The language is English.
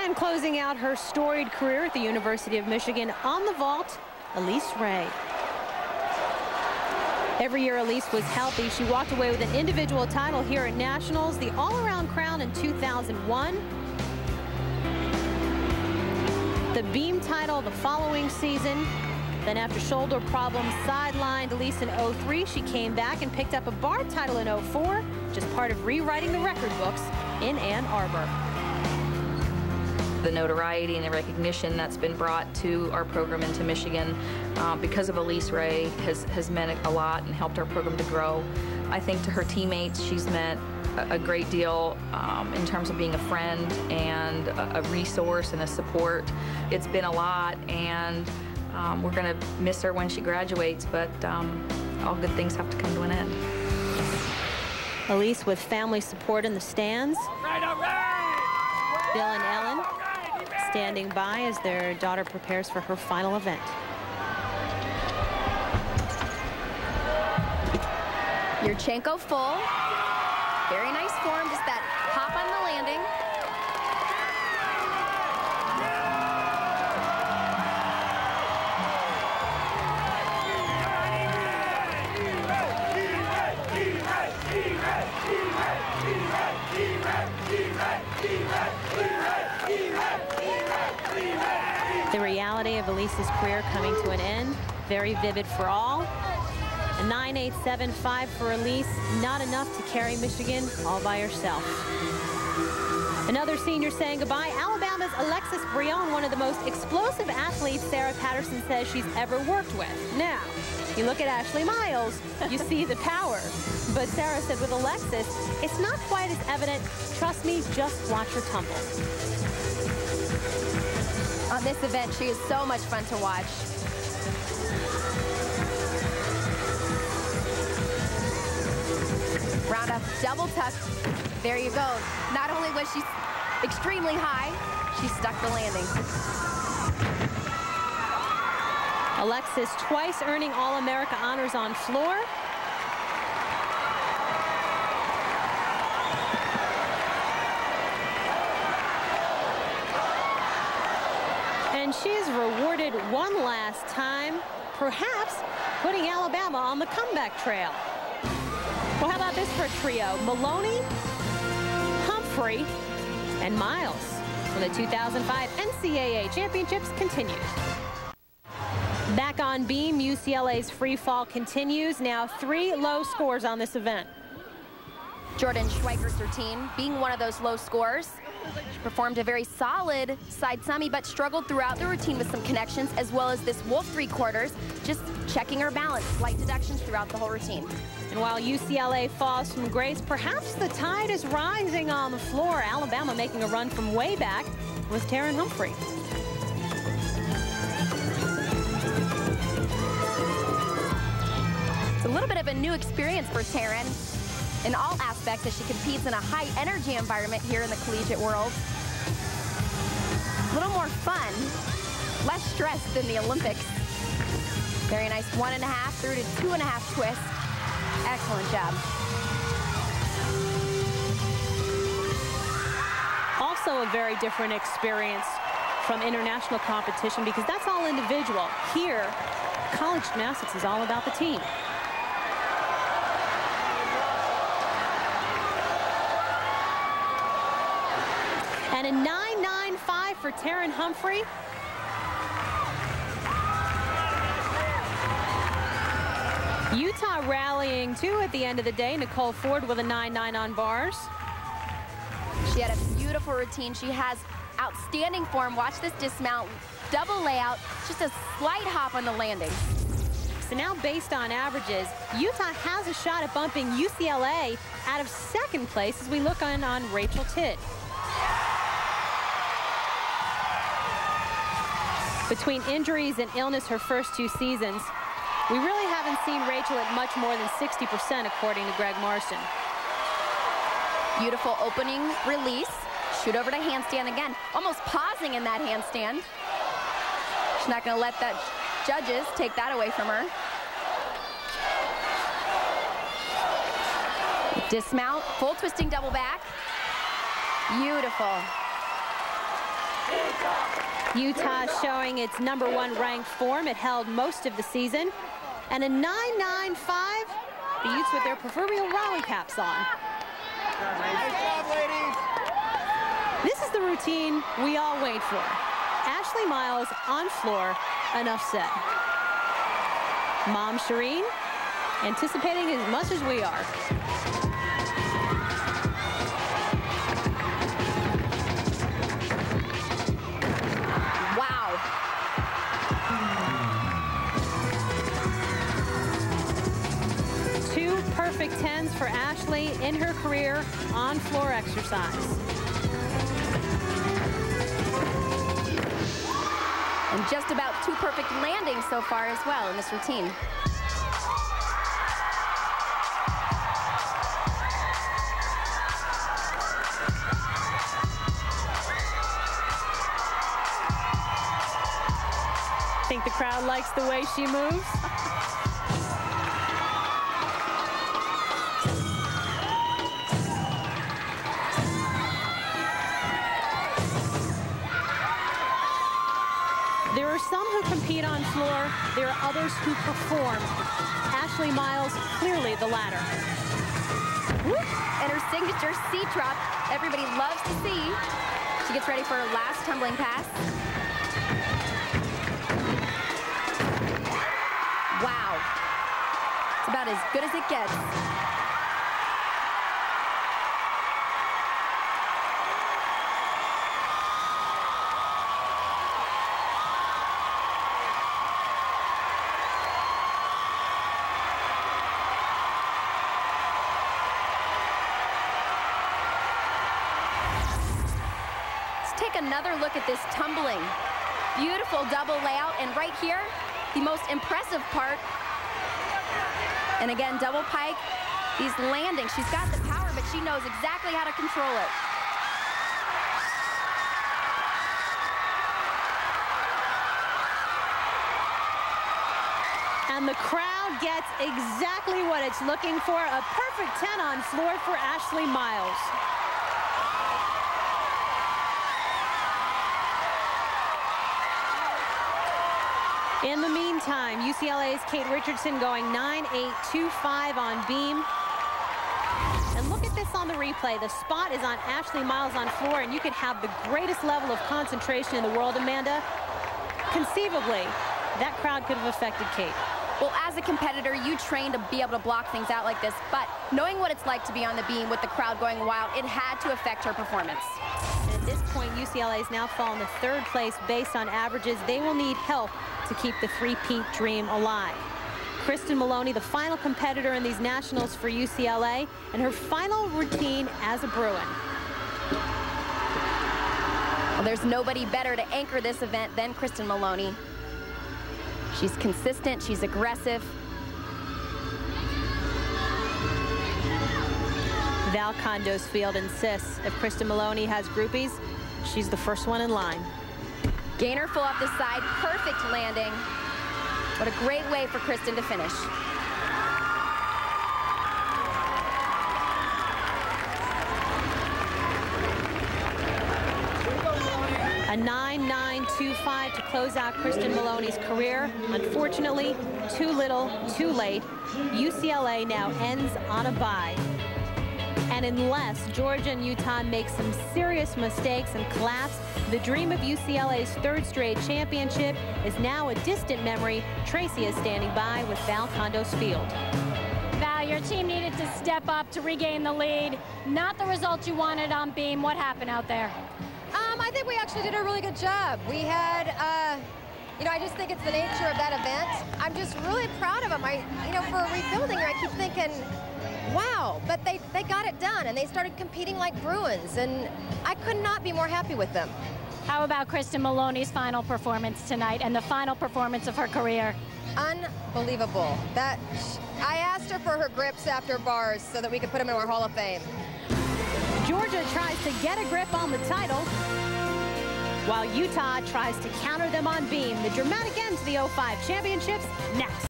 And closing out her storied career at the University of Michigan on the vault, Elise Ray. Every year Elise was healthy. She walked away with an individual title here at Nationals, the all-around crown in 2001, the beam title the following season. Then after shoulder problems sidelined Elise in 03, she came back and picked up a bar title in 04, just part of rewriting the record books in Ann Arbor. The notoriety and the recognition that's been brought to our program into Michigan because of Elise Ray has meant a lot and helped our program to grow. I think to her teammates, she's meant a great deal in terms of being a friend and a resource and a support. It's been a lot, and we're going to miss her when she graduates, but all good things have to come to an end. Elise with family support in the stands. All right. Bill and Ellen standing by as their daughter prepares for her final event. Yurchenko full. Very nice form, just that hop on the landing. The reality of Elise's career coming to an end, very vivid for all. A 9.875 for Elise, not enough to carry Michigan all by herself. Another senior saying goodbye, Alabama's Alexis Brion, one of the most explosive athletes Sarah Patterson says she's ever worked with. Now, you look at Ashley Miles, you see the power. But Sarah said with Alexis, it's not quite as evident. Trust me, just watch her tumble. On this event, she is so much fun to watch. Round up, double tuck. There you go. Not only was she extremely high, she stuck the landing. Alexis twice earning All-America honors on floor. And she is rewarded one last time, perhaps putting Alabama on the comeback trail. Well, how about this for a trio? Maloney, Humphrey, and Miles. When the 2005 NCAA championships continue. Back on beam, UCLA's free fall continues. Now 3 low scores on this event. Jordan Schweiker's routine being one of those low scores. She performed a very solid side semi, but struggled throughout the routine with some connections, as well as this wolf 3/4, just checking her balance, slight deductions throughout the whole routine. And while UCLA falls from grace, perhaps the tide is rising on the floor. Alabama making a run from way back with Terin Humphrey. It's a little bit of a new experience for Terin in all aspects as she competes in a high energy environment here in the collegiate world. A little more fun, less stress than the Olympics. Very nice 1.5 through to 2.5 twist. Excellent job. Also a very different experience from international competition because that's all individual. Here, college gymnastics is all about the team. And a 9.95 for Terin Humphrey. Utah rallying too at the end of the day. Nicole Ford with a 9.9 on bars. She had a beautiful routine. She has outstanding form. Watch this dismount, double layout, just a slight hop on the landing. So now based on averages, Utah has a shot at bumping UCLA out of second place as we look on Rachel Tidd. Between injuries and illness her first 2 seasons, we really haven't seen Rachel at much more than 60% according to Greg Marson. Beautiful opening release. Shoot over to handstand again. Almost pausing in that handstand. She's not going to let that judges take that away from her. Dismount, full twisting double back. Beautiful. Utah showing its #1 ranked form. It held most of the season. And a 9.95, the Utes with their proverbial Raleigh caps on. Nice job, ladies. This is the routine we all wait for. Ashley Miles on floor, enough said. Mom Shireen anticipating as much as we are. Wow. Two perfect 10s for Ashley in her career on floor exercise. And just about 2 perfect landings so far as well in this routine. Think the crowd likes the way she moves? There are some who compete on floor. There are others who perform. Ashley Miles, clearly the latter. And her signature seat drop, everybody loves to see. She gets ready for her last tumbling pass. Wow. It's about as good as it gets. Take another look at this tumbling. Beautiful double layout, and right here, the most impressive part. And again, double pike, these landings. She's got the power, but she knows exactly how to control it. And the crowd gets exactly what it's looking for. A perfect 10 on floor for Ashley Miles. In the meantime, UCLA's Kate Richardson going 9.825 on beam. And look at this on the replay. The spot is on Ashley Miles on floor, and you could have the greatest level of concentration in the world, Amanda. Conceivably, that crowd could have affected Kate. Well, as a competitor, you train to be able to block things out like this, but knowing what it's like to be on the beam with the crowd going wild, it had to affect her performance. And at this point, UCLA is now fallen to 3rd place based on averages. They will need help to keep the three-peat dream alive. Kristen Maloney, the final competitor in these nationals for UCLA, and her final routine as a Bruin. Well, there's nobody better to anchor this event than Kristen Maloney. She's consistent, she's aggressive. Val Condos Field insists if Kristen Maloney has groupies, she's the first one in line. Gainer full off the side, perfect landing. What a great way for Kristen to finish. A 9.925 to close out Kristen Maloney's career. Unfortunately, too little, too late. UCLA now ends on a bye. And unless Georgia and Utah make some serious mistakes and collapse, the dream of UCLA's 3rd straight championship is now a distant memory. Tracy is standing by with Val Condos Field. Val, your team needed to step up to regain the lead. Not the result you wanted on beam. What happened out there? I think we actually did a really good job. We had, I just think it's the nature of that event. I'm just really proud of them. For a rebuilding year, I keep thinking, wow, but they got it done, and they started competing like Bruins, and I could not be more happy with them. How about Kristen Maloney's final performance tonight and the final performance of her career? Unbelievable. I asked her for her grips after bars so that we could put them in our Hall of Fame. Georgia tries to get a grip on the title, while Utah tries to counter them on beam. The dramatic end to the '05 championships next.